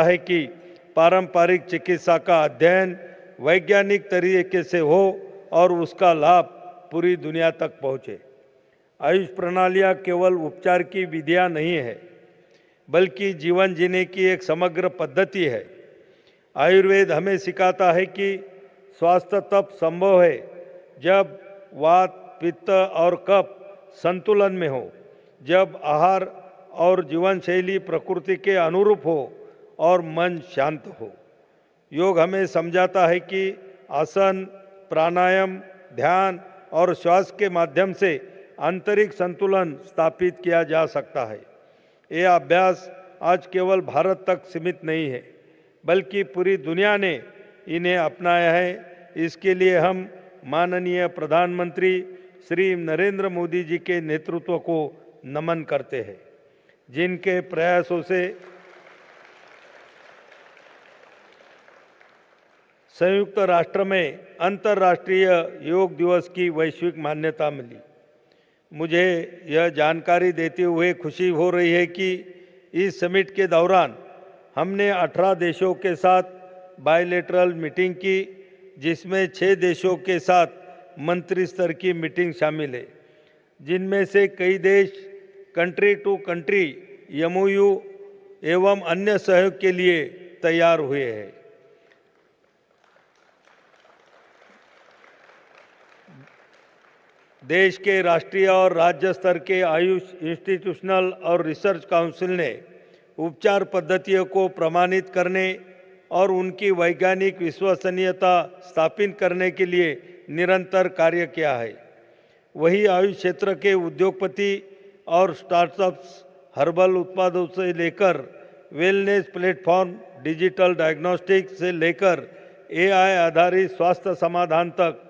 है कि पारंपरिक चिकित्सा का अध्ययन वैज्ञानिक तरीके से हो और उसका लाभ पूरी दुनिया तक पहुंचे। आयुष प्रणालियां केवल उपचार की विधियां नहीं है, बल्कि जीवन जीने की एक समग्र पद्धति है। आयुर्वेद हमें सिखाता है कि स्वास्थ्य तब संभव है जब वात, पित्त और कफ संतुलन में हो, जब आहार और जीवन शैली प्रकृति के अनुरूप हो और मन शांत हो। योग हमें समझाता है कि आसन, प्राणायाम, ध्यान और श्वास के माध्यम से आंतरिक संतुलन स्थापित किया जा सकता है। ये अभ्यास आज केवल भारत तक सीमित नहीं है, बल्कि पूरी दुनिया ने इन्हें अपनाया है। इसके लिए हम माननीय प्रधानमंत्री श्री नरेंद्र मोदी जी के नेतृत्व को नमन करते हैं, जिनके प्रयासों से संयुक्त राष्ट्र में अंतर्राष्ट्रीय योग दिवस की वैश्विक मान्यता मिली। मुझे यह जानकारी देते हुए खुशी हो रही है कि इस समिट के दौरान हमने 18 देशों के साथ बायलैटरल मीटिंग की, जिसमें 6 देशों के साथ मंत्री स्तर की मीटिंग शामिल है, जिनमें से कई देश कंट्री टू कंट्री MOU एवं अन्य सहयोग के लिए तैयार हुए हैं। देश के राष्ट्रीय और राज्य स्तर के आयुष इंस्टीट्यूशनल और रिसर्च काउंसिल ने उपचार पद्धतियों को प्रमाणित करने और उनकी वैज्ञानिक विश्वसनीयता स्थापित करने के लिए निरंतर कार्य किया है। वही आयुष क्षेत्र के उद्योगपति और स्टार्टअप्स हर्बल उत्पादों से लेकर वेलनेस प्लेटफॉर्म, डिजिटल डायग्नोस्टिक्स से लेकर AI आधारित स्वास्थ्य समाधान तक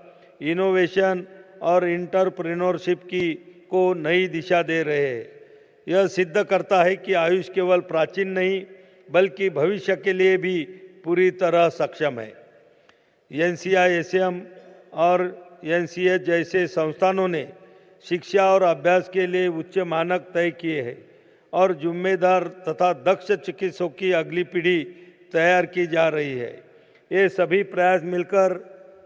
इनोवेशन और एंटरप्रेन्योरशिप को नई दिशा दे रहे हैं। यह सिद्ध करता है कि आयुष केवल प्राचीन नहीं, बल्कि भविष्य के लिए भी पूरी तरह सक्षम है। NCI-SM और NCH जैसे संस्थानों ने शिक्षा और अभ्यास के लिए उच्च मानक तय किए हैं और जिम्मेदार तथा दक्ष चिकित्सकों की अगली पीढ़ी तैयार की जा रही है। ये सभी प्रयास मिलकर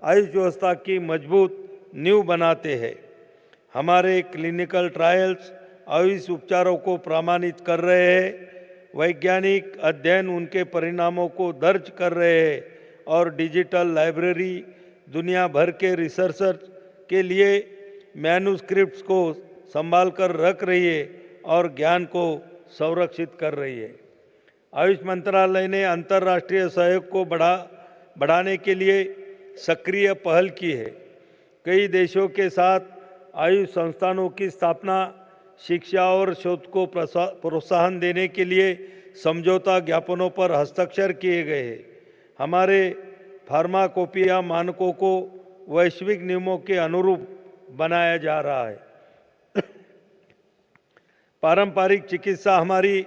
आयुष व्यवस्था की मजबूत नींव बनाते हैं। हमारे क्लिनिकल ट्रायल्स आयुष उपचारों को प्रमाणित कर रहे हैं, वैज्ञानिक अध्ययन उनके परिणामों को दर्ज कर रहे हैं और डिजिटल लाइब्रेरी दुनिया भर के रिसर्चर्स के लिए मैन्युस्क्रिप्ट्स को संभाल कर रख रही है और ज्ञान को संरक्षित कर रही है। आयुष मंत्रालय ने अंतर्राष्ट्रीय सहयोग को बढ़ाने के लिए सक्रिय पहल की है। कई देशों के साथ आयुष संस्थानों की स्थापना, शिक्षा और शोध को प्रोत्साहन देने के लिए समझौता ज्ञापनों पर हस्ताक्षर किए गए हैं। हमारे फार्माकोपिया मानकों को वैश्विक नियमों के अनुरूप बनाया जा रहा है। पारंपरिक चिकित्सा हमारी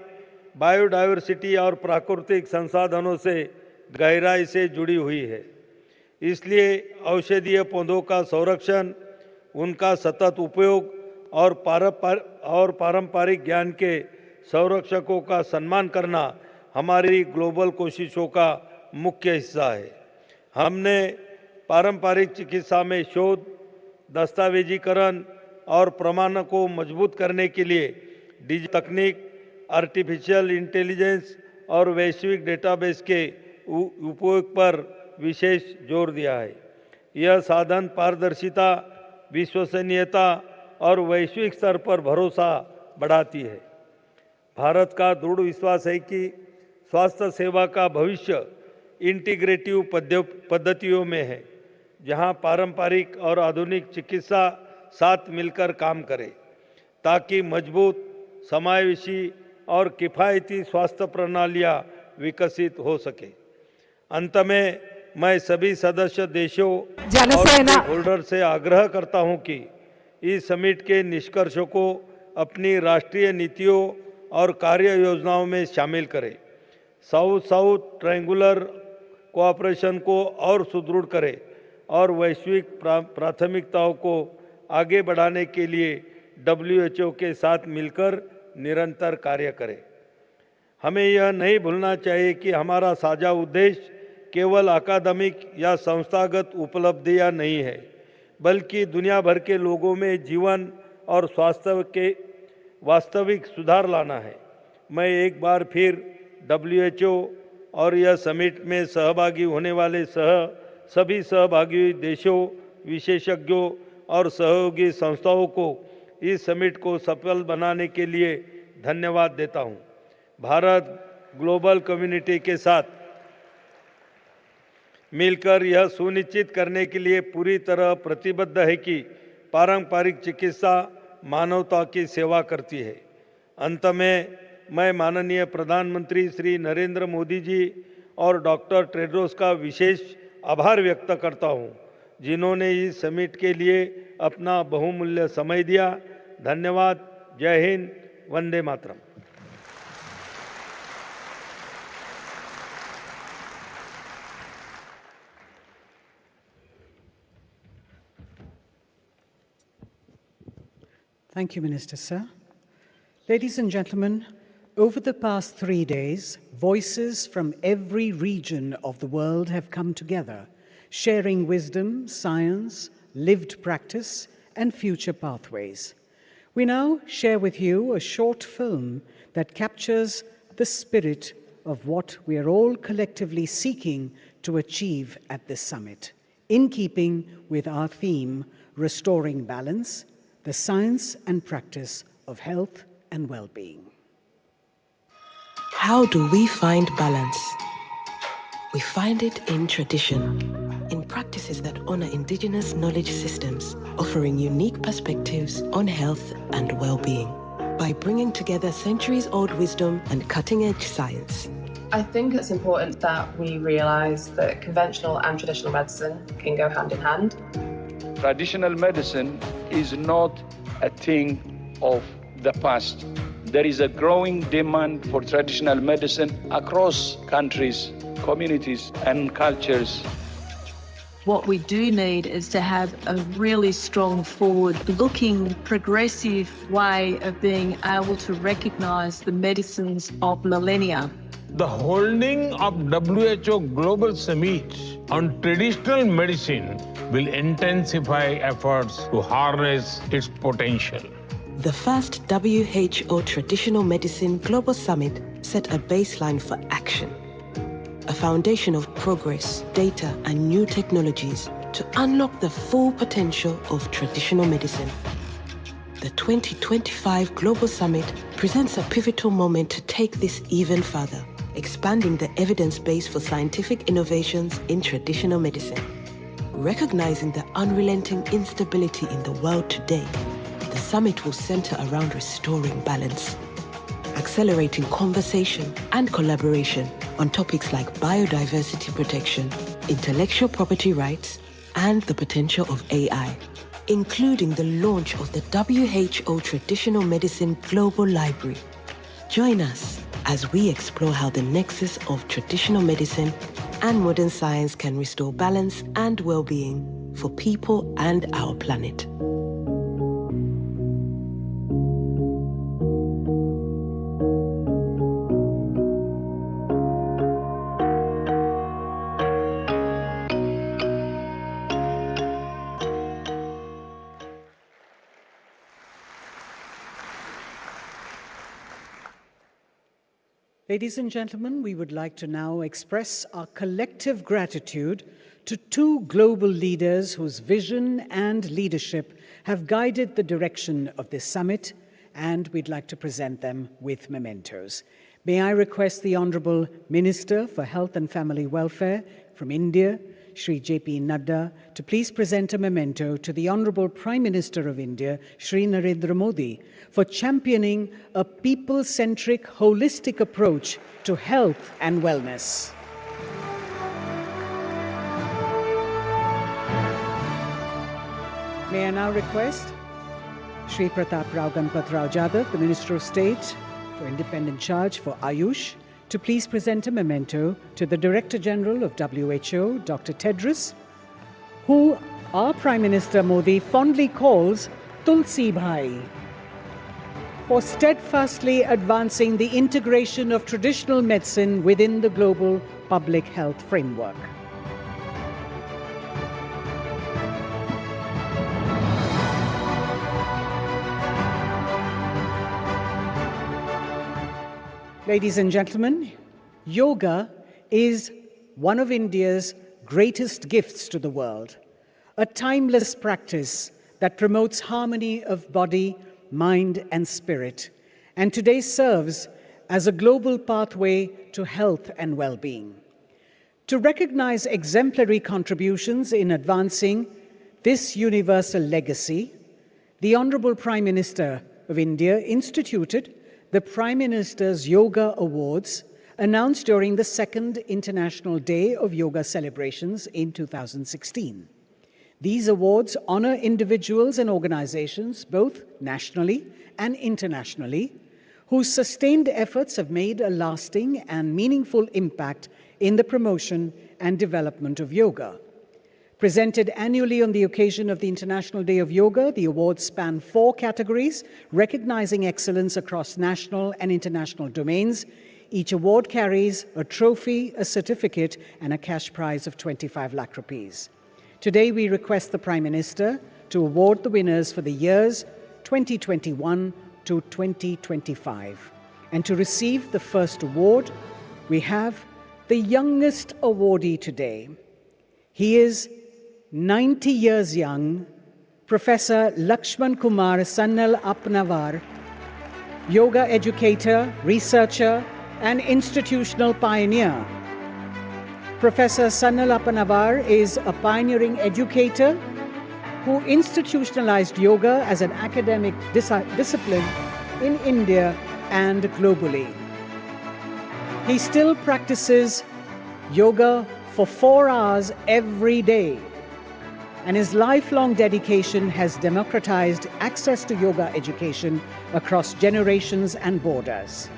बायोडायवर्सिटी और प्राकृतिक संसाधनों से गहराई से जुड़ी हुई है। इसलिए औषधीय पौधों का संरक्षण, उनका सतत उपयोग और पारंपरिक ज्ञान के संरक्षकों का सम्मान करना हमारी ग्लोबल कोशिशों का मुख्य हिस्सा है। हमने पारंपरिक चिकित्सा में शोध, दस्तावेजीकरण और प्रमाण को मजबूत करने के लिए डिजिटल तकनीक, आर्टिफिशियल इंटेलिजेंस और वैश्विक डेटाबेस के उपयोग पर विशेष जोर दिया है। यह साधन पारदर्शिता, विश्वसनीयता और वैश्विक स्तर पर भरोसा बढ़ाती है। भारत का दृढ़ विश्वास है कि स्वास्थ्य सेवा का भविष्य इंटीग्रेटिव पद्धतियों में है, जहां पारंपरिक और आधुनिक चिकित्सा साथ मिलकर काम करे, ताकि मजबूत, समावेशी और किफ़ायती स्वास्थ्य प्रणालियां विकसित हो सके। अंत में मैं सभी सदस्य देशों और स्टेकहोल्डर से आग्रह करता हूं कि इस समिट के निष्कर्षों को अपनी राष्ट्रीय नीतियों और कार्य योजनाओं में शामिल करें। साउथ साउथ ट्रायंगुलर कोऑपरेशन को और सुदृढ़ करें और वैश्विक प्राथमिकताओं को आगे बढ़ाने के लिए WHO के साथ मिलकर निरंतर कार्य करें। हमें यह नहीं भूलना चाहिए कि हमारा साझा उद्देश्य केवल अकादमिक या संस्थागत उपलब्धियां नहीं है, बल्कि दुनिया भर के लोगों में जीवन और स्वास्थ्य के वास्तविक सुधार लाना है। मैं एक बार फिर WHO और यह समिट में सहभागी होने वाले सभी सहभागी देशों, विशेषज्ञों और सहयोगी संस्थाओं को इस समिट को सफल बनाने के लिए धन्यवाद देता हूं। भारत ग्लोबल कम्युनिटी के साथ मिलकर यह सुनिश्चित करने के लिए पूरी तरह प्रतिबद्ध है कि पारंपरिक चिकित्सा मानवता की सेवा करती है। अंत में मैं माननीय प्रधानमंत्री श्री नरेंद्र मोदी जी और डॉक्टर टेड्रोस का विशेष आभार व्यक्त करता हूं, जिन्होंने इस समिट के लिए अपना बहुमूल्य समय दिया। धन्यवाद। जय Hind. Vande Mataram. Thank you, Minister, sir. Ladies and gentlemen, over the past 3 days, voices from every region of the world have come together, sharing wisdom, science, lived practice, and future pathways. We now share with you a short film that captures the spirit of what we are all collectively seeking to achieve at this summit, in keeping with our theme, Restoring Balance, the science and practice of health and well-being. How do we find balance? We find it in tradition, in practices that honor indigenous knowledge systems, offering unique perspectives on health and well-being, by bringing together centuries-old wisdom and cutting-edge science. I think it's important that we realise that conventional and traditional medicine can go hand in hand. Traditional medicine is not a thing of the past. There is a growing demand for traditional medicine across countries, communities, and cultures. What we do need is to have a really strong, forward-looking, progressive way of being able to recognise the medicines of millennia. The holding of WHO Global Summit on Traditional Medicine will intensify efforts to harness its potential. The first WHO Traditional Medicine Global Summit set a baseline for action, a foundation of progress, data, and new technologies to unlock the full potential of traditional medicine. The 2025 Global Summit presents a pivotal moment to take this even further, expanding the evidence base for scientific innovations in traditional medicine. Recognizing the unrelenting instability in the world today, the summit will center around restoring balance, accelerating conversation and collaboration on topics like biodiversity protection, intellectual property rights, and the potential of AI, including the launch of the WHO Traditional Medicine Global Library. Join us as we explore how the nexus of traditional medicine and modern science can restore balance and well-being for people and our planet. Ladies and gentlemen, we would like to now express our collective gratitude to two global leaders whose vision and leadership have guided the direction of this summit, and we'd like to present them with mementos. May I request the Honourable Minister for Health and Family Welfare from India, Shri J.P. Nadda, to please present a memento to the Honourable Prime Minister of India, Shri Narendra Modi, for championing a people-centric, holistic approach to health and wellness. May I now request Shri Pratap Rao Ganpat Rao Jadhav, the Minister of State for Independent Charge for Ayush, to please present a memento to the Director General of WHO, Dr. Tedros, who our Prime Minister Modi fondly calls Tulsi Bhai. for steadfastly advancing the integration of traditional medicine within the global public health framework. Ladies and gentlemen, yoga is one of India's greatest gifts to the world, a timeless practice that promotes harmony of body, mind, and spirit, and today serves as a global pathway to health and well-being. To recognize exemplary contributions in advancing this universal legacy, the Honorable Prime Minister of India instituted the Prime Minister's Yoga Awards, announced during the second International Day of Yoga celebrations in 2016. These awards honor individuals and organizations, both nationally and internationally, whose sustained efforts have made a lasting and meaningful impact in the promotion and development of yoga. Presented annually on the occasion of the International Day of Yoga, the awards span 4 categories, recognizing excellence across national and international domains. Each award carries a trophy, a certificate, and a cash prize of 25 lakh rupees. Today, we request the Prime Minister to award the winners for the years 2021 to 2025. And to receive the first award, we have the youngest awardee today. He is 90 years young, Professor Lakshman Kumar Sannal Apnavar, yoga educator, researcher, and institutional pioneer. Professor Sannal Apnavar is a pioneering educator who institutionalized yoga as an academic discipline in India and globally. He still practices yoga for 4 hours every day, and his lifelong dedication has democratized access to yoga education across generations and borders.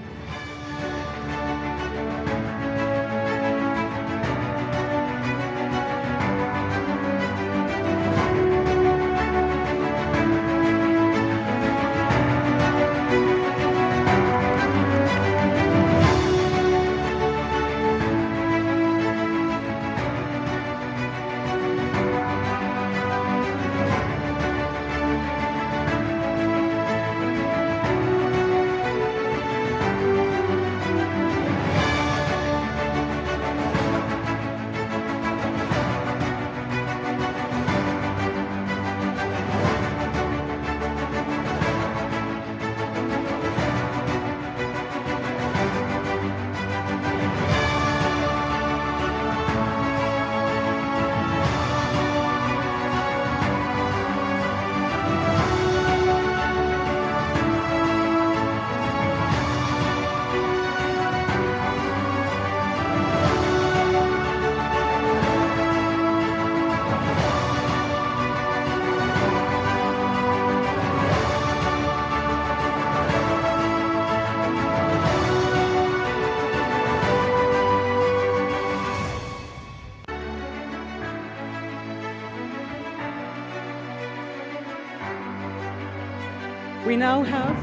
We now have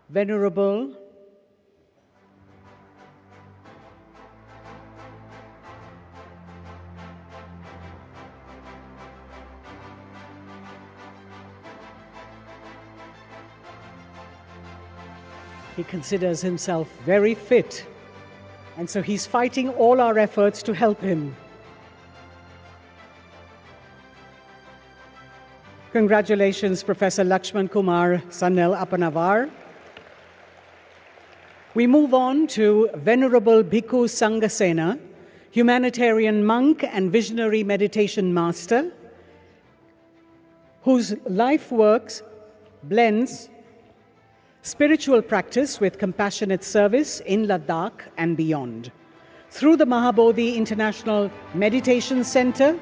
Venerable He considers himself very fit, and so he's fighting all our efforts to help him. Congratulations, Professor Lakshman Kumar Sannal Apnavar. We move on to Venerable Bhikkhu Sangasena, humanitarian monk and visionary meditation master, whose life works blends spiritual practice with compassionate service in Ladakh and beyond. Through the Mahabodhi International Meditation Center,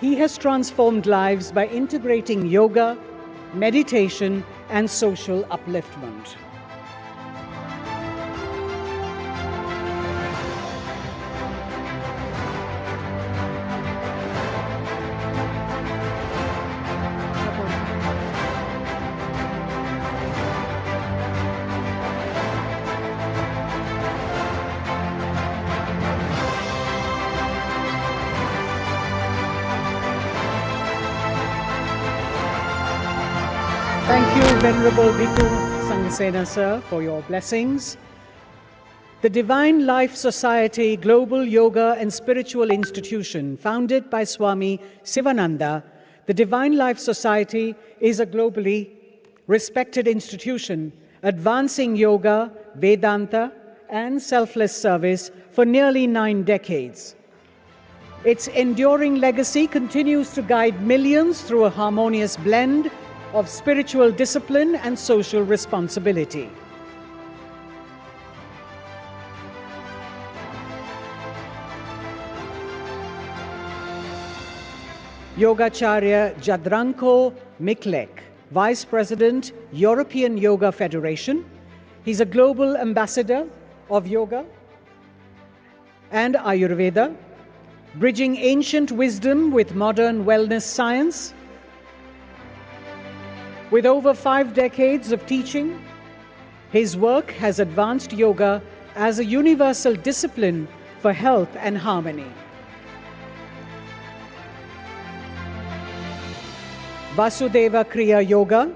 he has transformed lives by integrating yoga, meditation, and social upliftment. Thank you, Venerable Bhikkhu Sangasena, sir, for your blessings. The Divine Life Society Global Yoga and Spiritual Institution, founded by Swami Sivananda, the Divine Life Society is a globally respected institution advancing yoga, Vedanta, and selfless service for nearly 9 decades. Its enduring legacy continues to guide millions through a harmonious blend of spiritual discipline and social responsibility. Yogacharya Jadranko Miklek, Vice President, European Yoga Federation. He's a global ambassador of yoga and Ayurveda, bridging ancient wisdom with modern wellness science. With over 5 decades of teaching, his work has advanced yoga as a universal discipline for health and harmony. Vasudeva Kriya Yoga,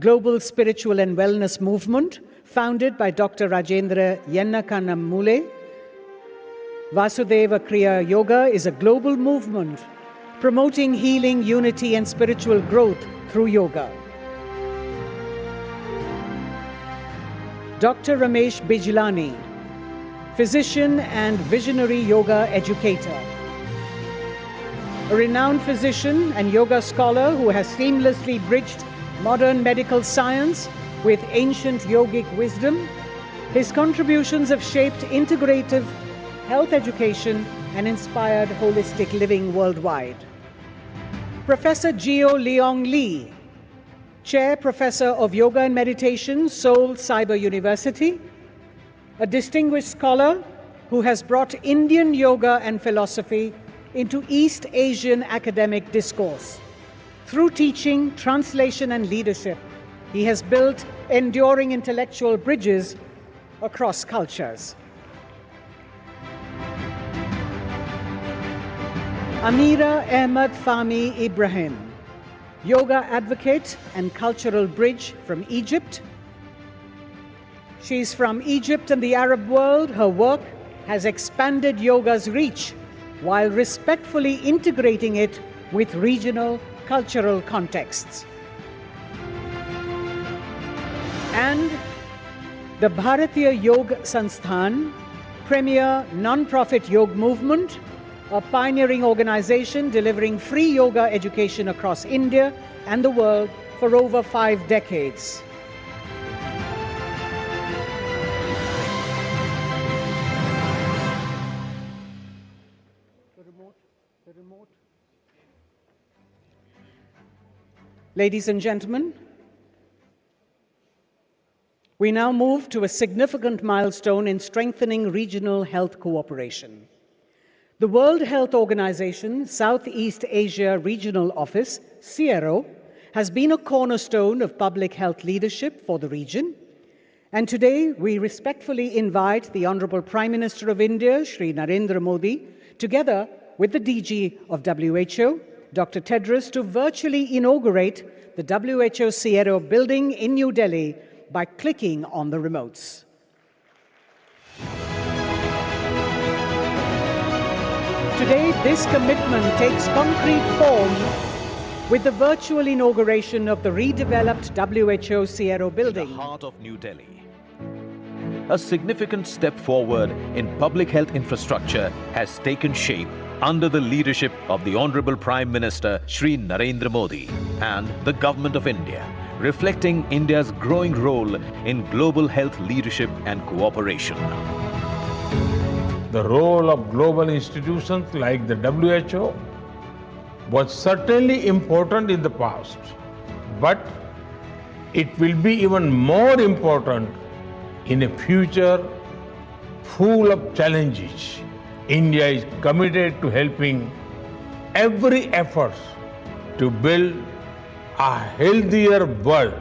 global spiritual and wellness movement, founded by Dr. Rajendra Yennakannamule. Vasudeva Kriya Yoga is a global movement promoting healing, unity, and spiritual growth through yoga. Dr. Ramesh Bijlani, physician and visionary yoga educator. A renowned physician and yoga scholar who has seamlessly bridged modern medical science with ancient yogic wisdom, his contributions have shaped integrative health education and inspired holistic living worldwide. Professor Gio Leong Lee, Chair Professor of Yoga and Meditation, Seoul Cyber University, a distinguished scholar who has brought Indian yoga and philosophy into East Asian academic discourse. Through teaching, translation, and leadership, he has built enduring intellectual bridges across cultures. Amira Ahmed Fahmi Ibrahim, yoga advocate and cultural bridge from Egypt. She's from Egypt and the Arab world. Her work has expanded yoga's reach while respectfully integrating it with regional cultural contexts. And the Bharatiya Yoga Sansthan, premier non-profit yoga movement, a pioneering organization delivering free yoga education across India and the world for over 5 decades. Ladies and gentlemen, we now move to a significant milestone in strengthening regional health cooperation. The World Health Organization Southeast Asia Regional Office, CIERO, has been a cornerstone of public health leadership for the region. And today, we respectfully invite the Honorable Prime Minister of India, Shri Narendra Modi, together with the DG of WHO, Dr. Tedros, to virtually inaugurate the WHO CIERO building in New Delhi by clicking on the remotes. Today, this commitment takes concrete form with the virtual inauguration of the redeveloped WHO CIERO building. In the heart of New Delhi. A significant step forward in public health infrastructure has taken shape under the leadership of the Honorable Prime Minister Shri Narendra Modi and the Government of India, reflecting India's growing role in global health leadership and cooperation. The role of global institutions like the WHO was certainly important in the past, but it will be even more important in a future full of challenges. India is committed to helping every effort to build a healthier world.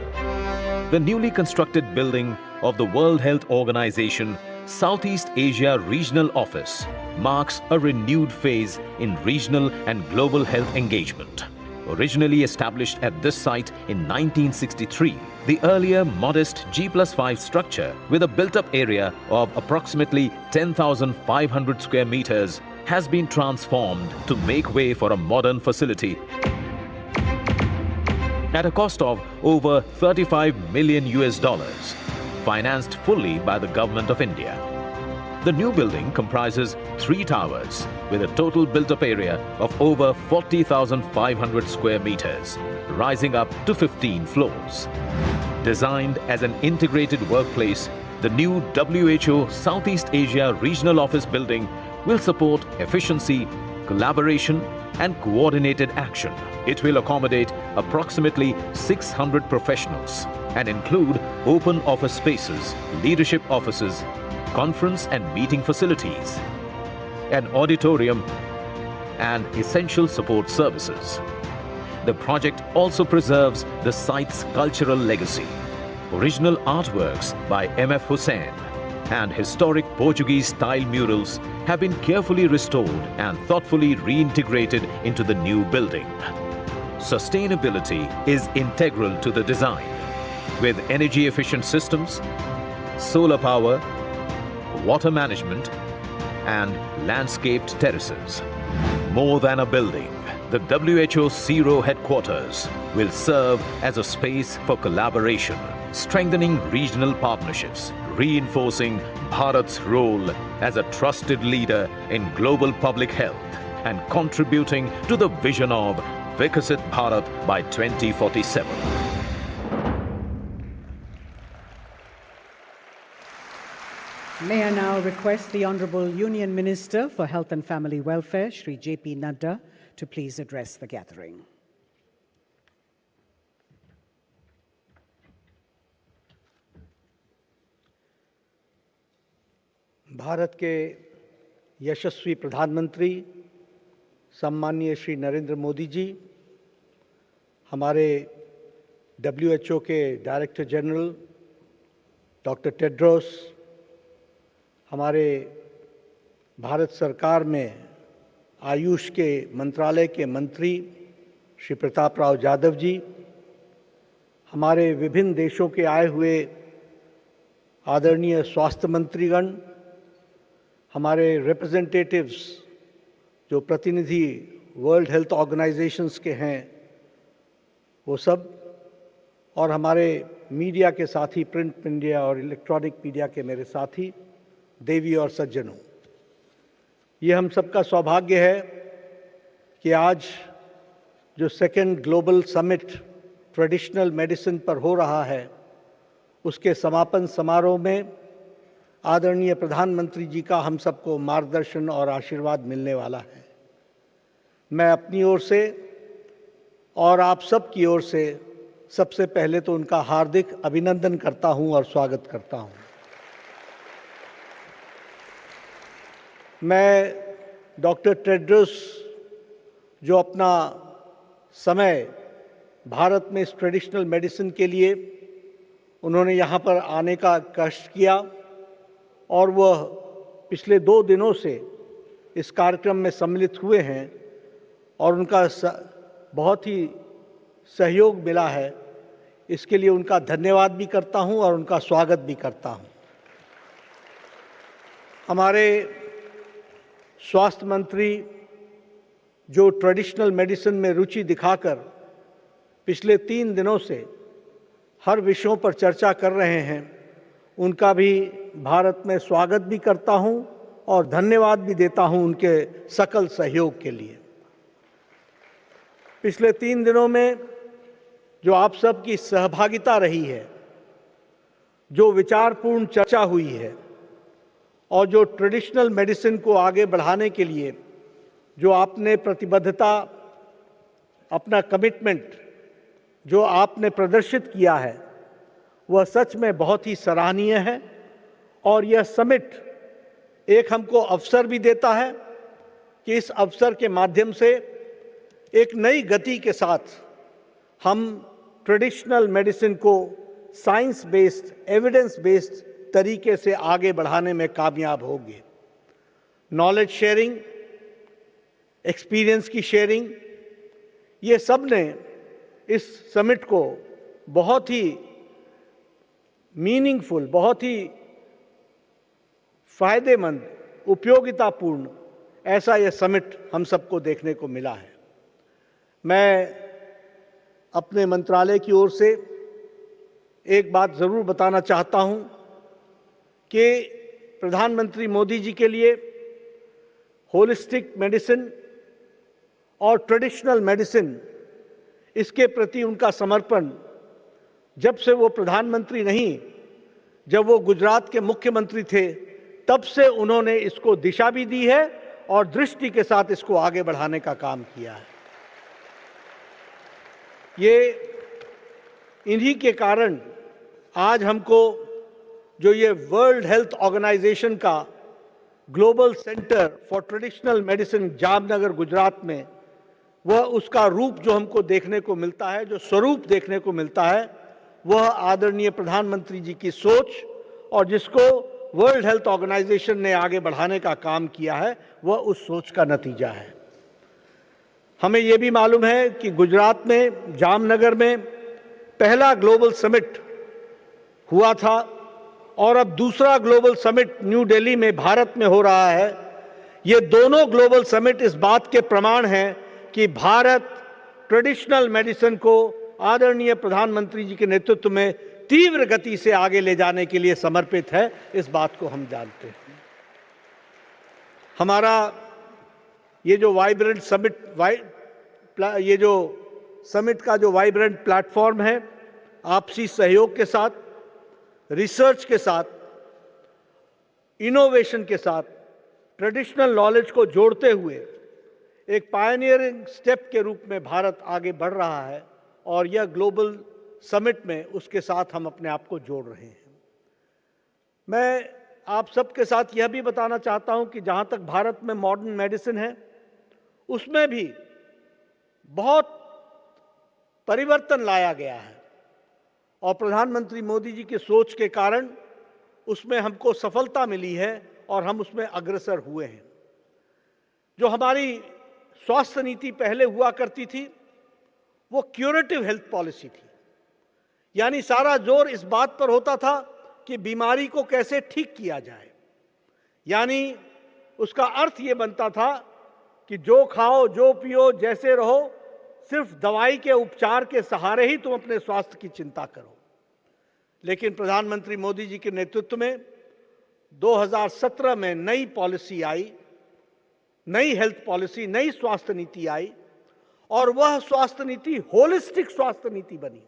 The newly constructed building of the World Health Organization Southeast Asia Regional Office marks a renewed phase in regional and global health engagement. Originally established at this site in 1963, the earlier modest G+5 structure with a built-up area of approximately 10,500 square meters has been transformed to make way for a modern facility at a cost of over $35 million, financed fully by the Government of India. The new building comprises 3 towers with a total built-up area of over 40,500 square meters, rising up to 15 floors. Designed as an integrated workplace, the new WHO Southeast Asia Regional Office building will support efficiency, collaboration, and coordinated action. It will accommodate approximately 600 professionals and include open office spaces, leadership offices, conference and meeting facilities, an auditorium, and essential support services. The project also preserves the site's cultural legacy. Original artworks by M.F. Hussain and historic Portuguese-style murals have been carefully restored and thoughtfully reintegrated into the new building. Sustainability is integral to the design, with energy-efficient systems, solar power, water management, and landscaped terraces. More than a building, the WHO CIRO headquarters will serve as a space for collaboration, strengthening regional partnerships, reinforcing Bharat's role as a trusted leader in global public health, and contributing to the vision of Vikasit Bharat by 2047. May I now request the Honourable Union Minister for Health and Family Welfare, Shri J.P. Nadda, to please address the gathering. Bharat के यशस्वी प्रधानमंत्री सम्माननीय श्री नरेंद्र मोदी जी, हमारे WHO के director general doctor Tedros, हमारे भारत सरकार में आयुष के मंत्रालय के मंत्री श्री प्रताप राव जाधव जी, हमारे विभिन्न देशों के आए हुए आदरणीय स्वास्थ्य मंत्रीगण, हमारे रिप्रेजेंटेटिव्स जो प्रतिनिधि वर्ल्ड हेल्थ ऑर्गेनाइजेशंस के हैं वो सब, और हमारे मीडिया के साथी, प्रिंट मीडिया और इलेक्ट्रॉनिक मीडिया के मेरे साथी, देवी और सज्जनों, ये हम सबका सौभाग्य है कि आज जो second global summit traditional medicine पर हो रहा है, उसके समापन समारोह में आदरणीय प्रधानमंत्री जी का हम सबको मार्गदर्शन और आशीर्वाद मिलने वाला है। मैं अपनी ओर से और आप सब की ओर से सबसे पहले तो उनका हार्दिक अभिनंदन करता हूं और स्वागत करता हूं। मैं डॉक्टर टेड्रोस जो अपना समय भारत में इस ट्रेडिशनल मेडिसिन के लिए उन्होंने यहाँ पर आने का कष्ट किया और वह पिछले 2 दिनों से इस कार्यक्रम में सम्मिलित हुए हैं और उनका बहुत ही सहयोग मिला है, इसके लिए उनका धन्यवाद भी करता हूं और उनका स्वागत भी करता हूं। हमारे स्वास्थ्य मंत्री जो ट्रेडिशनल मेडिसिन में रुचि दिखाकर पिछले 3 दिनों से हर विषयों पर चर्चा कर रहे हैं, उनका भी भारत में स्वागत भी करता हूं और धन्यवाद भी देता हूं उनके सकल सहयोग के लिए। पिछले 3 दिनों में जो आप सब की सहभागिता रही है, जो विचारपूर्ण चर्चा हुई है और जो ट्रेडिशनल मेडिसिन को आगे बढ़ाने के लिए जो आपने प्रतिबद्धता, अपना कमिटमेंट जो आपने प्रदर्शित किया है, वह सच में बहुत ही सराहनीय है। और यह समिट एक हमको अवसर भी देता है कि इस अवसर के माध्यम से एक नई गति के साथ हम ट्रेडिशनल मेडिसिन को साइंस बेस्ड, एविडेंस बेस्ड तरीके से आगे बढ़ाने में कामयाब होंगे। नॉलेज शेयरिंग, एक्सपीरियंस की शेयरिंग, ये सब ने इस समिट को बहुत ही मीनिंगफुल, बहुत ही फायदेमंद, उपयोगितापूर्ण ऐसा यह समिट हम सबको देखने को मिला है। मैं अपने मंत्रालय की ओर से एक बात जरूर बताना चाहता हूं कि प्रधानमंत्री मोदी जी के लिए होलिस्टिक मेडिसिन और ट्रेडिशनल मेडिसिन, इसके प्रति उनका समर्पण जब से वो प्रधानमंत्री नहीं, जब वो गुजरात के मुख्यमंत्री थे, तब से उन्होंने इसको दिशा भी दी है और दृष्टि के साथ इसको आगे बढ़ाने का काम किया है। ये इन्हीं के कारण आज हमको जो ये वर्ल्ड हेल्थ ऑर्गेनाइजेशन का global centre for traditional medicine Jamnagar Gujarat में, वह उसका रूप जो हमको देखने को मिलता है, जो स्वरूप देखने को मिलता है, वह आदरणीय प्रधानमंत्री जी की सोच और जिसको वर्ल्ड हेल्थ ऑर्गेनाइजेशन ने आगे बढ़ाने का काम किया है, वह उस सोच का नतीजा है। हमें यह भी मालूम है कि गुजरात में जामनगर में पहला ग्लोबल समिट हुआ था और अब दूसरा ग्लोबल समिट न्यू दिल्ली में भारत में हो रहा है। ये दोनों ग्लोबल समिट इस बात के प्रमाण हैं कि भारत ट्रेडिशनल मेडिसिन को आदरणीय प्रधानमंत्री जी के नेतृत्व में तीव्र गति से आगे ले जाने के लिए समर्पित है। इस बात को हम जानते हैं। हमारा ये जो वाइब्रेंट समिट, ये जो समिट का जो वाइब्रेंट प्लेटफॉर्म है, आपसी सहयोग के साथ, रिसर्च के साथ, इनोवेशन के साथ, ट्रेडिशनल नॉलेज को जोड़ते हुए एक पायनियरिंग स्टेप के रूप में भारत आगे बढ़ रहा है और यह ग्लोबल समिट में उसके साथ हम अपने आप को जोड़ रहे हैं। मैं आप सबके साथ यह भी बताना चाहता हूं कि जहां तक भारत में मॉडर्न मेडिसिन है, उसमें भी बहुत परिवर्तन लाया गया है और प्रधानमंत्री मोदी जी की सोच के कारण उसमें हमको सफलता मिली है और हम उसमें अग्रसर हुए हैं। जो हमारी स्वास्थ्य नीति पहले हुआ करती थी, वो क्यूरेटिव हेल्थ पॉलिसी थी, यानी सारा जोर इस बात पर होता था कि बीमारी को कैसे ठीक किया जाए। यानी उसका अर्थ ये बनता था कि जो खाओ, जो पियो, जैसे रहो, सिर्फ दवाई के उपचार के सहारे ही तुम अपने स्वास्थ्य की चिंता करो। लेकिन प्रधानमंत्री मोदी जी के नेतृत्व में 2017 में नई पॉलिसी आई, नई हेल्थ पॉलिसी, नई स्वास्थ्य नीति आई और वह स्वास्थ्य नीति होलिस्टिक स्वास्थ्य नीति बनी।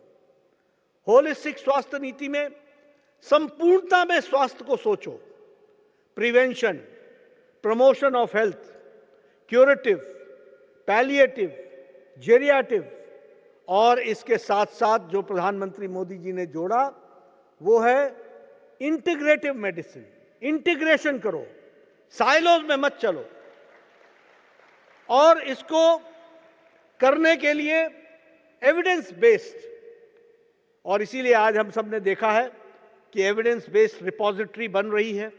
होलिस्टिक स्वास्थ्य नीति में संपूर्णता में स्वास्थ्य को सोचो, prevention, promotion of health, curative, palliative, geriatric और इसके साथ साथ जो प्रधानमंत्री मोदी जी ने जोड़ा वो है इंटीग्रेटिव मेडिसिन। इंटीग्रेशन करो, साइलोज में मत चलो और इसको करने के लिए एविडेंस बेस्ड, और इसीलिए आज हम सब ने देखा है कि एविडेंस बेस्ड रिपोजिटरी बन रही है।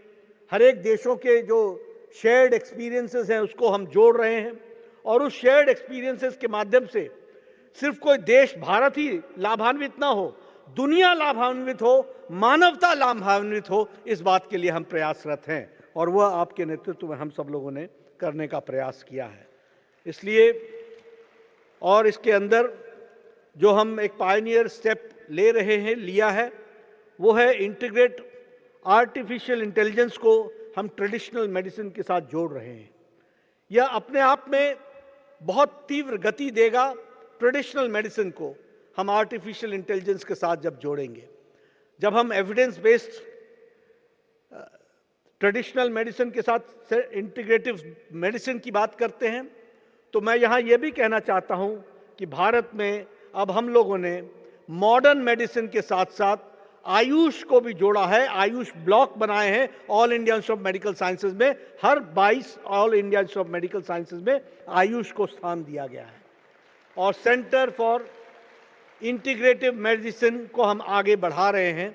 हर एक देशों के जो शेयर्ड एक्सपीरियंसेस हैं उसको हम जोड़ रहे हैं और उस शेयर्ड एक्सपीरियंसेस के माध्यम से सिर्फ कोई देश भारत ही लाभान्वित ना हो, दुनिया लाभान्वित हो, मानवता लाभान्वित हो, इस बात के लिए हम प्रयासरत हैं और वह आपके नेतृत्व में हम सब लोगों ने करने का प्रयास किया है। इसलिए और इसके अंदर जो हम एक पायनियर स्टेप ले रहे हैं, लिया है, वो है इंटीग्रेट आर्टिफिशियल इंटेलिजेंस को हम ट्रेडिशनल मेडिसिन के साथ जोड़ रहे हैं। यह अपने आप में बहुत तीव्र गति देगा। ट्रेडिशनल मेडिसिन को हम आर्टिफिशियल इंटेलिजेंस के साथ जब जोड़ेंगे, जब हम एविडेंस बेस्ड ट्रेडिशनल मेडिसिन के साथ इंटीग्रेटिव मेडिसिन की बात करते हैं, तो मैं यहाँ ये भी कहना चाहता हूँ कि भारत में अब हम लोगों ने मॉडर्न मेडिसिन के साथ साथ आयुष को भी जोड़ा है। आयुष ब्लॉक बनाए हैं all India institute of medical sciences में। हर 22 all India institute of medical sciences में आयुष को स्थान दिया गया है और सेंटर फॉर इंटीग्रेटिव मेडिसिन को हम आगे बढ़ा रहे हैं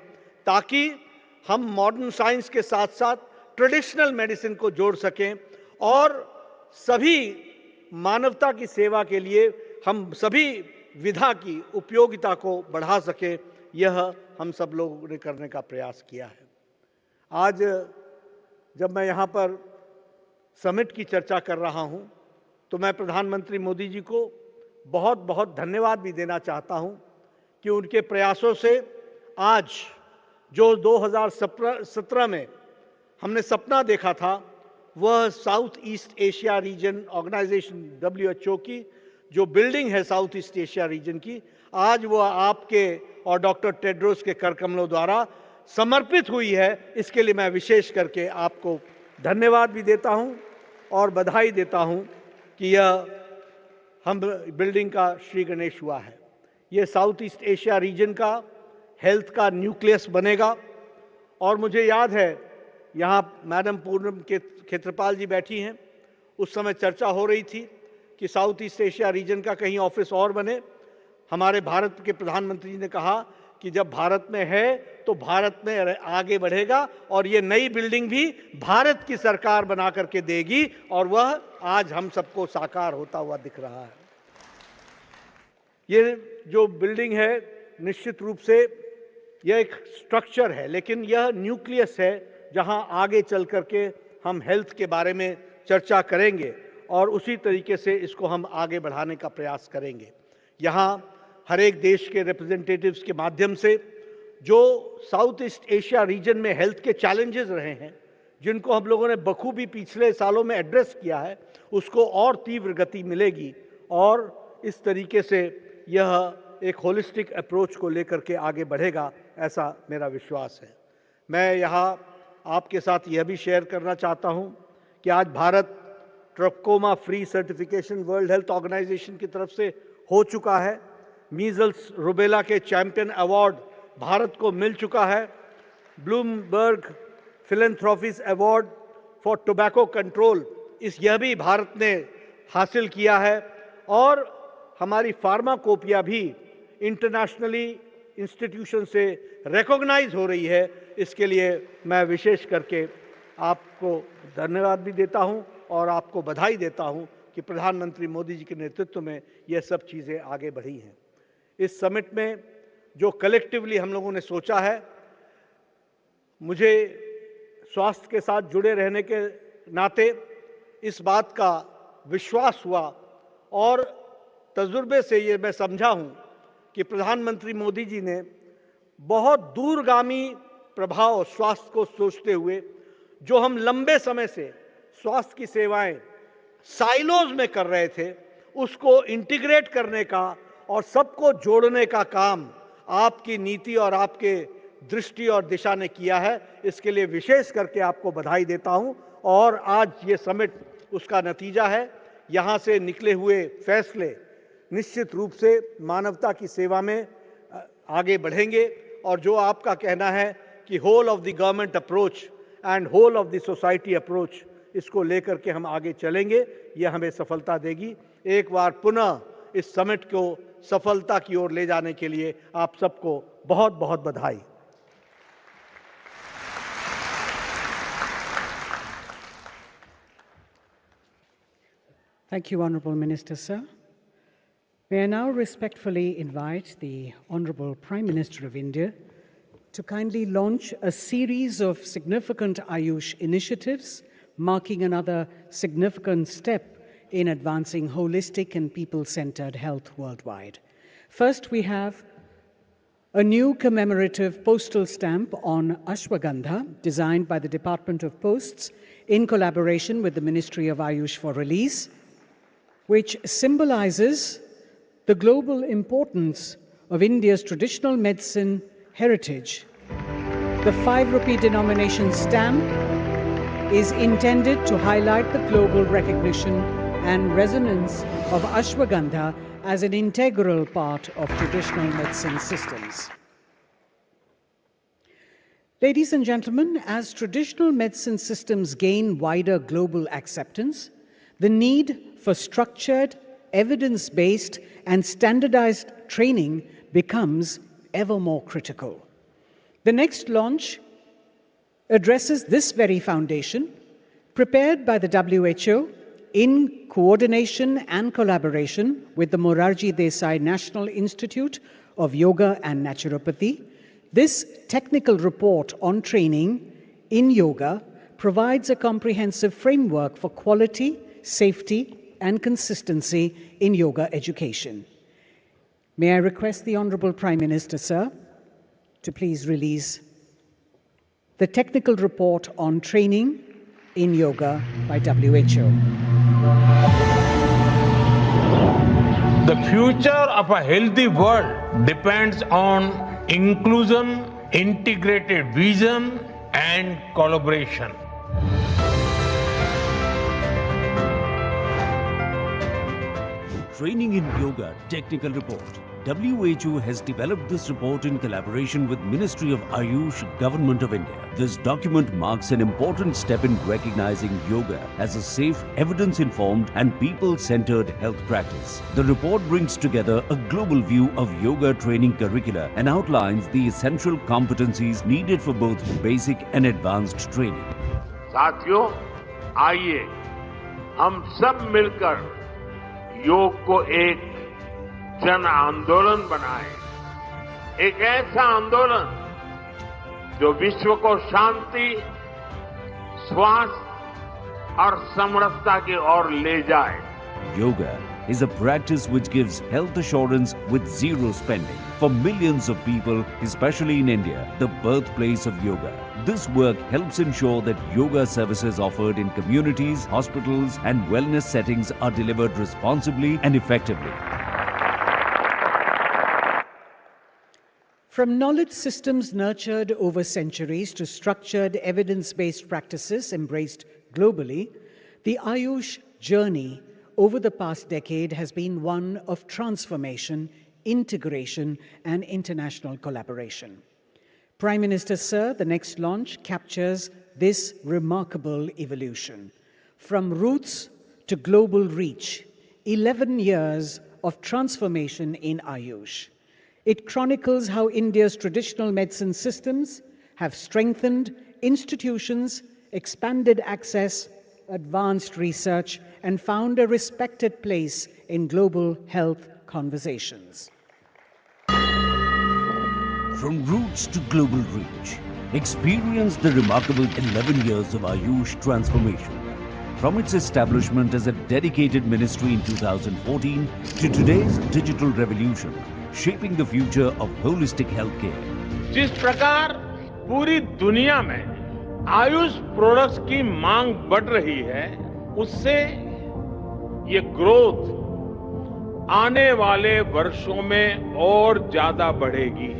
ताकि हम मॉडर्न साइंस के साथ साथ ट्रेडिशनल मेडिसिन को जोड़ सकें और सभी मानवता की सेवा के लिए हम सभी विधा की उपयोगिता को बढ़ा सके, यह हम सब लोगों ने करने का प्रयास किया है। आज जब मैं यहाँ पर समिट की चर्चा कर रहा हूँ तो मैं प्रधानमंत्री मोदी जी को बहुत बहुत धन्यवाद भी देना चाहता हूँ कि उनके प्रयासों से आज जो 2017 में हमने सपना देखा था, वह South East Asia region organisation WHO की जो बिल्डिंग है साउथ ईस्ट एशिया रीजन की, आज वह आपके और डॉक्टर टेड्रोस के करकमलों द्वारा समर्पित हुई है। इसके लिए मैं विशेष करके आपको धन्यवाद भी देता हूं और बधाई देता हूं कि यह हम बिल्डिंग का श्री गणेश हुआ है। यह साउथ ईस्ट एशिया रीजन का हेल्थ का न्यूक्लियस बनेगा। और मुझे याद है यहाँ मैडम पूर्णम के क्षेत्रपाल जी बैठी हैं, उस समय चर्चा हो रही थी कि साउथ ईस्ट एशिया रीजन का कहीं ऑफिस और बने। हमारे भारत के प्रधानमंत्री जी ने कहा कि जब भारत में है तो भारत में आगे बढ़ेगा और ये नई बिल्डिंग भी भारत की सरकार बना करके देगी, और वह आज हम सबको साकार होता हुआ दिख रहा है। ये जो बिल्डिंग है निश्चित रूप से यह एक स्ट्रक्चर है, लेकिन यह न्यूक्लियस है जहां आगे चल करके हम हेल्थ के बारे में चर्चा करेंगे और उसी तरीके से इसको हम आगे बढ़ाने का प्रयास करेंगे। यहाँ हर एक देश के रिप्रेजेंटेटिव्स के माध्यम से जो साउथ ईस्ट एशिया रीजन में हेल्थ के चैलेंजेस रहे हैं, जिनको हम लोगों ने बखूबी पिछले सालों में एड्रेस किया है, उसको और तीव्र गति मिलेगी और इस तरीके से यह एक होलिस्टिक अप्रोच को लेकर के आगे बढ़ेगा, ऐसा मेरा विश्वास है। मैं यहाँ आपके साथ यह भी शेयर करना चाहता हूँ कि आज Bharat trachoma free certification world health organization की तरफ से हो चुका है। मीजल्स रुबेला के चैंपियन अवार्ड भारत को मिल चुका है। Bloomberg philanthropies award for tobacco control यह भी भारत ने हासिल किया है और हमारी फार्माकोपिया भी इंटरनेशनली इंस्टीट्यूशन से रिकॉग्नाइज हो रही है। इसके लिए मैं विशेष करके आपको धन्यवाद भी देता हूं और आपको बधाई देता हूं कि प्रधानमंत्री मोदी जी के नेतृत्व में यह सब चीज़ें आगे बढ़ी हैं। इस समिट में जो कलेक्टिवली हम लोगों ने सोचा है, मुझे स्वास्थ्य के साथ जुड़े रहने के नाते इस बात का विश्वास हुआ और तजुर्बे से ये मैं समझा हूँ कि प्रधानमंत्री मोदी जी ने बहुत दूरगामी प्रभाव स्वास्थ्य को सोचते हुए जो हम लंबे समय से स्वास्थ्य की सेवाएं साइलोज में कर रहे थे, उसको इंटीग्रेट करने का और सबको जोड़ने का काम आपकी नीति और आपके दृष्टि और दिशा ने किया है। इसके लिए विशेष करके आपको बधाई देता हूं और आज ये समिट उसका नतीजा है। यहाँ से निकले हुए फैसले निश्चित रूप से मानवता की सेवा में आगे बढ़ेंगे और जो आपका कहना है कि whole of the government approach and whole of the society approach, इसको लेकर के हम आगे चलेंगे, यह हमें सफलता देगी। एक बार पुनः इस समिट को सफलता की ओर ले जाने के लिए आप सबको बहुत बहुत बधाई। Thank you, Honourable Minister, sir. May I now respectfully invite the Honourable Prime Minister of India to kindly launch a series of significant Ayush initiatives, marking another significant step in advancing holistic and people-centered health worldwide. First, we have a new commemorative postal stamp on Ashwagandha, designed by the Department of Posts in collaboration with the Ministry of Ayush for release, which symbolizes the global importance of India's traditional medicine heritage. The 5 rupee denomination stamp is intended to highlight the global recognition and resonance of Ashwagandha as an integral part of traditional medicine systems. Ladies and gentlemen, as traditional medicine systems gain wider global acceptance, the need for structured, evidence-based, and standardized training becomes ever more critical. The next launch addresses this very foundation, prepared by the WHO in coordination and collaboration with the Morarji Desai National Institute of Yoga and Naturopathy, this technical report on training in yoga provides a comprehensive framework for quality, safety, and consistency in yoga education. May I request the Honorable Prime Minister, sir, to please release the technical report on training in yoga by WHO. The future of a healthy world depends on inclusion, integrated vision, and collaboration. Training in Yoga Technical Report. WHO has developed this report in collaboration with Ministry of Ayush, Government of India. This document marks an important step in recognizing yoga as a safe, evidence-informed and people-centered health practice. The report brings together a global view of yoga training curricula and outlines the essential competencies needed for both basic and advanced training. साथियों, आइए हम सब मिलकर योग को एक जन आंदोलन बनाए, एक ऐसा आंदोलन जो विश्व को शांति, स्वास्थ्य और समरसता की ओर ले जाए. Yoga is a practice which gives health assurance with zero spending for millions of people, especially in India, the birthplace of yoga. This work helps ensure that yoga services offered in communities, hospitals, and wellness settings are delivered responsibly and effectively. From knowledge systems nurtured over centuries to structured evidence-based practices embraced globally, the Ayush journey over the past decade has been one of transformation, integration, and international collaboration. Prime Minister, sir, the next launch captures this remarkable evolution. From roots to global reach, 11 years of transformation in Ayush. It chronicles how India's traditional medicine systems have strengthened institutions, expanded access, advanced research, and found a respected place in global health conversations. From roots to global reach, experience the remarkable 11 years of Ayush transformation. From its establishment as a dedicated ministry in 2014 to today's digital revolution, shaping the future of holistic healthcare. जिस प्रकार पूरी दुनिया में Ayush products की मांग बढ़ रही है, उससे ये ग्रोथ आने वाले वर्षों में और ज्यादा बढ़ेगी.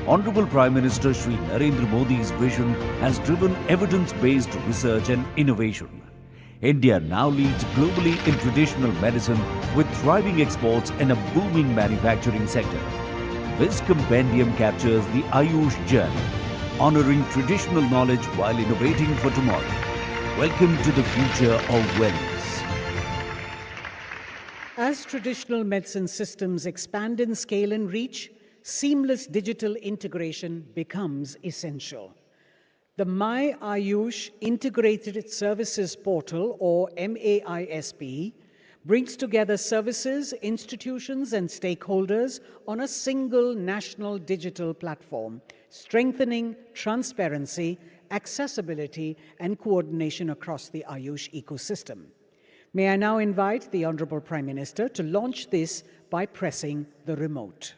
Honorable Prime Minister Shri Narendra Modi's vision has driven evidence-based research and innovation. India now leads globally in traditional medicine with thriving exports and a booming manufacturing sector. This compendium captures the Ayush journey, honoring traditional knowledge while innovating for tomorrow. Welcome to the future of wellness. As traditional medicine systems expand in scale and reach, seamless digital integration becomes essential. The My Ayush Integrated Services Portal, or MAISP, brings together services, institutions, and stakeholders on a single national digital platform, strengthening transparency, accessibility, and coordination across the Ayush ecosystem. May I now invite the Honorable Prime Minister to launch this by pressing the remote.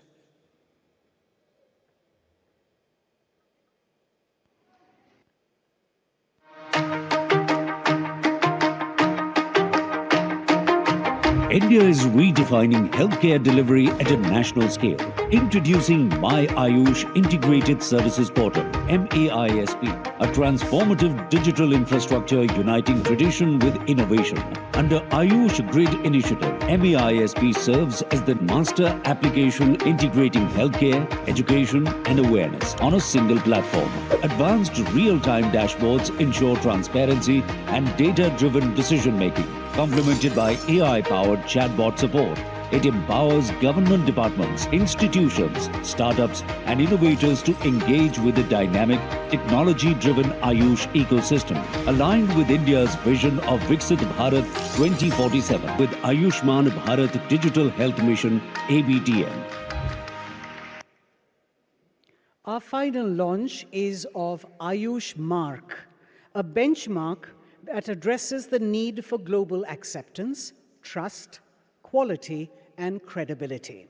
India is redefining healthcare delivery at a national scale. Introducing My Ayush Integrated Services Portal, MAISP, a transformative digital infrastructure uniting tradition with innovation. Under Ayush Grid Initiative, MAISP serves as the master application integrating healthcare, education, and awareness on a single platform. Advanced real-time dashboards ensure transparency and data-driven decision-making, complemented by AI-powered chatbot support. It empowers government departments, institutions, startups, and innovators to engage with a dynamic, technology-driven Ayush ecosystem, aligned with India's vision of Viksit Bharat 2047 with Ayushman Bharat Digital Health Mission (ABTM). Our final launch is of Ayush Mark, a benchmark that addresses the need for global acceptance, trust, quality, and credibility.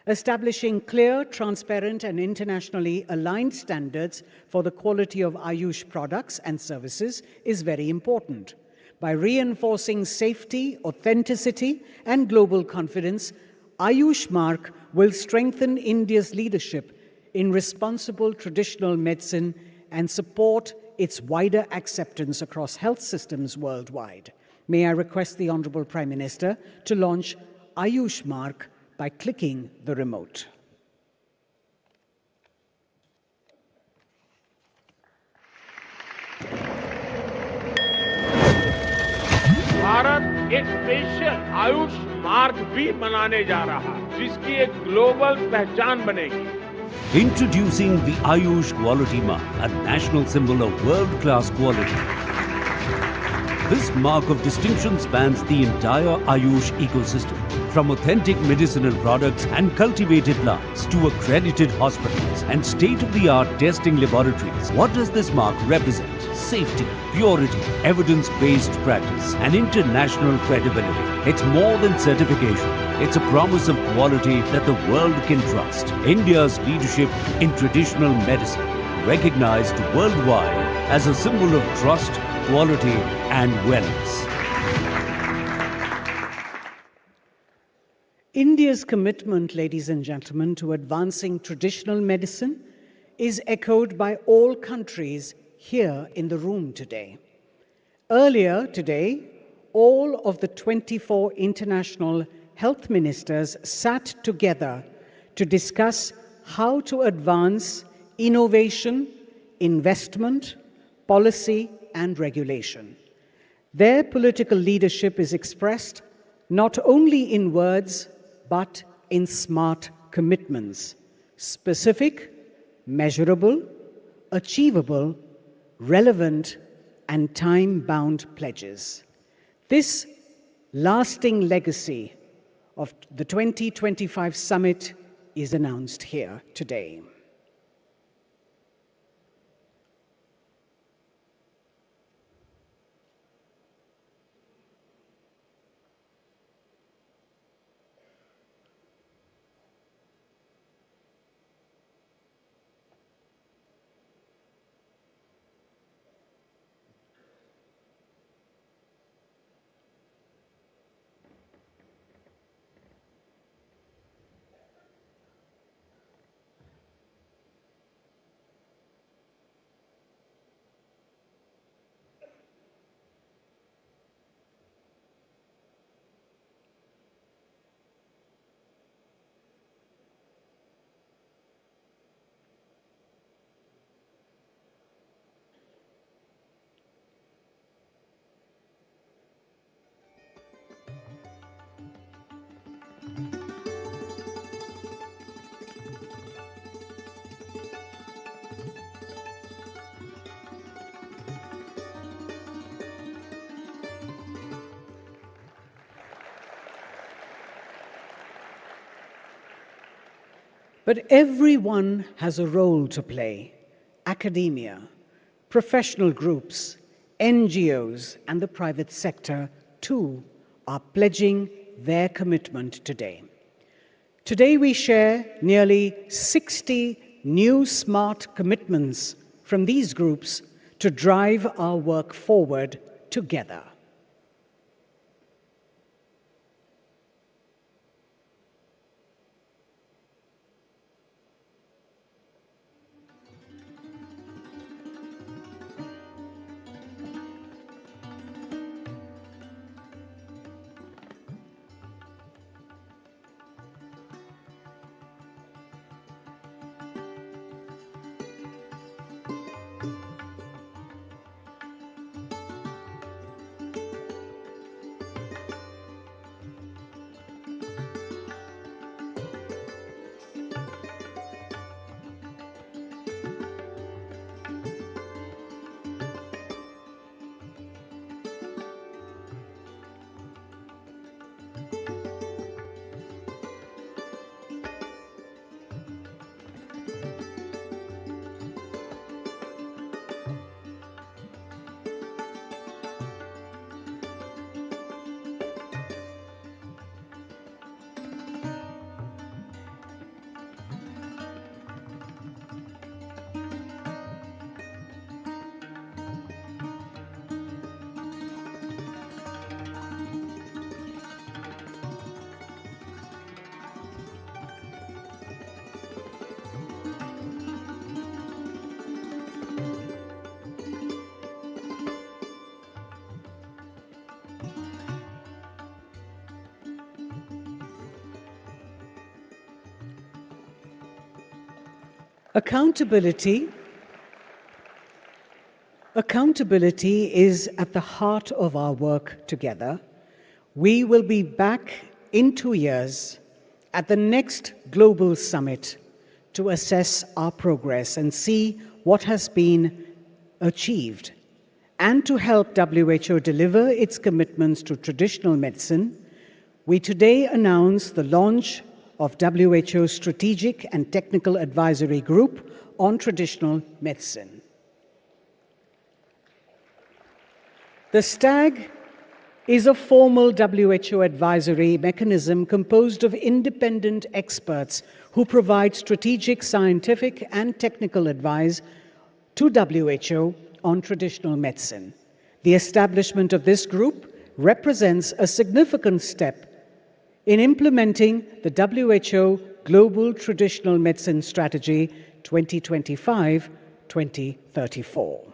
Establishing clear, transparent, and internationally aligned standards for the quality of Ayush products and services is very important. By reinforcing safety, authenticity, and global confidence, Ayush Mark will strengthen India's leadership in responsible traditional medicine and support its wider acceptance across health systems worldwide. May I request the Honorable Prime Minister to launch Ayush Mark by clicking the remote. Bharat एक special Ayush mark भी बनाने जा रहा है जिसकी एक global पहचान बनेगी. Introducing the Ayush Quality Mark, a national symbol of world-class quality. This mark of distinction spans the entire Ayush ecosystem, from authentic medicinal products and cultivated plants to accredited hospitals and state-of-the-art testing laboratories. What does this mark represent? Safety, purity, evidence-based practice, and international credibility. It's more than certification. It's a promise of quality that the world can trust. India's leadership in traditional medicine, recognized worldwide as a symbol of trust, quality, and wellness. India's commitment, ladies and gentlemen, to advancing traditional medicine is echoed by all countries here in the room today. Earlier today, all of the 24 international health ministers sat together to discuss how to advance innovation, investment, policy, and regulation. Their political leadership is expressed not only in words, but in smart commitments, specific, measurable, achievable, relevant, and time-bound pledges. This lasting legacy of the 2025 summit is announced here today. But everyone has a role to play. Academia, professional groups, NGOs, and the private sector, too, are pledging their commitment today. Today, we share nearly 60 new smart commitments from these groups to drive our work forward together. Accountability is at the heart of our work together. We will be back in 2 years at the next Global Summit to assess our progress and see what has been achieved. And to help WHO deliver its commitments to traditional medicine, we today announce the launch of WHO's Strategic and Technical Advisory Group on Traditional Medicine. The STAG is a formal WHO advisory mechanism composed of independent experts who provide strategic, scientific, and technical advice to WHO on traditional medicine. The establishment of this group represents a significant step in implementing the WHO Global Traditional Medicine Strategy 2025-2034.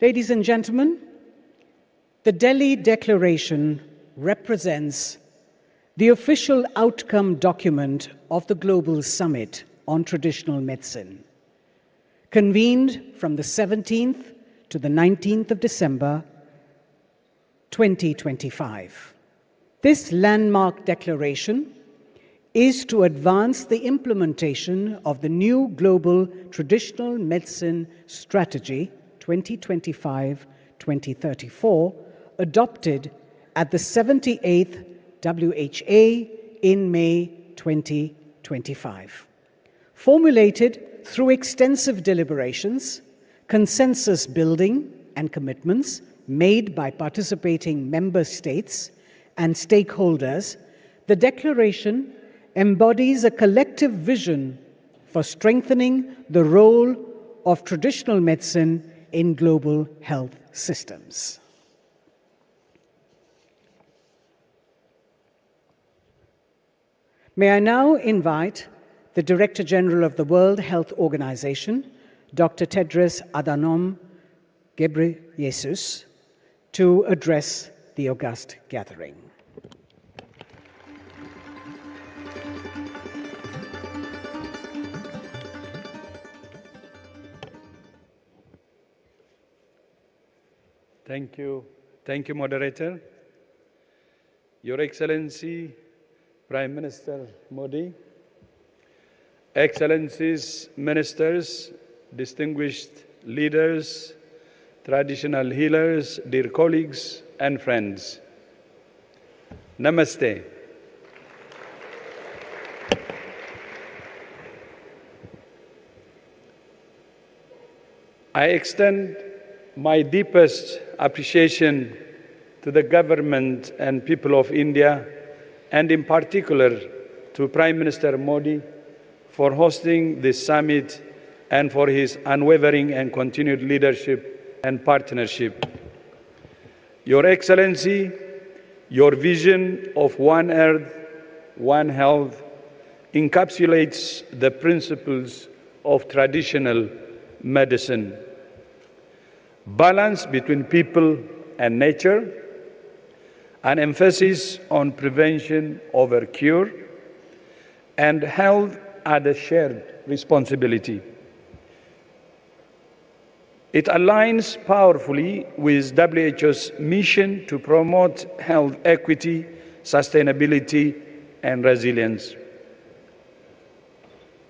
Ladies and gentlemen, the Delhi Declaration represents the official outcome document of the Global Summit on Traditional Medicine, convened from the 17th to the 19th of December 2025. This landmark declaration is to advance the implementation of the new Global Traditional Medicine Strategy 2025-2034, adopted at the 78th WHA in May 2025. Formulated through extensive deliberations, consensus building, and commitments made by participating member states and stakeholders, the declaration embodies a collective vision for strengthening the role of traditional medicine in global health systems. May I now invite the Director General of the World Health Organization, Dr. Tedros Adhanom Ghebreyesus, to address the august gathering. Thank you, Moderator. Your Excellency, Prime Minister Modi, Excellencies, Ministers, distinguished leaders, traditional healers, dear colleagues and friends. Namaste. I extend my deepest appreciation to the government and people of India, and in particular to Prime Minister Modi for hosting this summit and for his unwavering and continued leadership and partnership. Your Excellency, your vision of One Earth, One Health encapsulates the principles of traditional medicine. Balance between people and nature, an emphasis on prevention over cure, and health as a shared responsibility. It aligns powerfully with WHO's mission to promote health equity, sustainability, and resilience.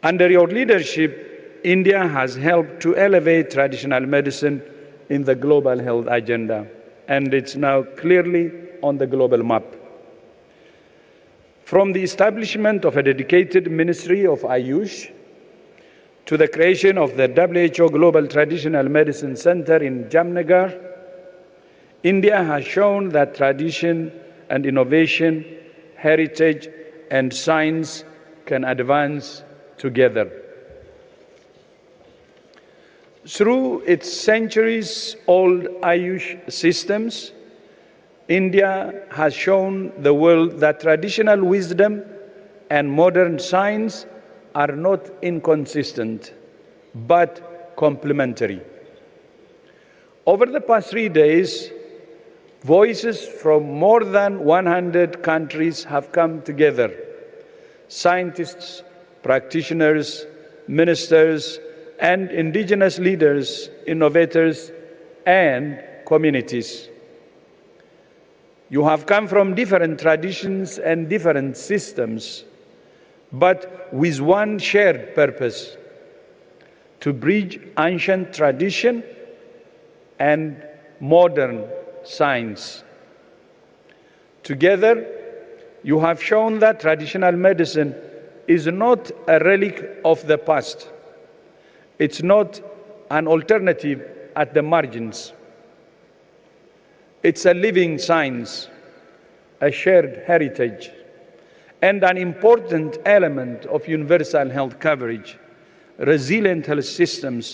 Under your leadership, India has helped to elevate traditional medicine in the global health agenda, and it's now clearly on the global map. From the establishment of a dedicated Ministry of Ayush to the creation of the WHO Global Traditional Medicine Center in Jamnagar, India has shown that tradition and innovation, heritage and science can advance together. Through its centuries-old Ayush systems, India has shown the world that traditional wisdom and modern science are not inconsistent, but complementary. Over the past 3 days, voices from more than 100 countries have come together, scientists, practitioners, ministers, and indigenous leaders, innovators, and communities. You have come from different traditions and different systems, but with one shared purpose: to bridge ancient tradition and modern science. Together, you have shown that traditional medicine is not a relic of the past. It's not an alternative at the margins. It's a living science, a shared heritage, and an important element of universal health coverage, resilient health systems,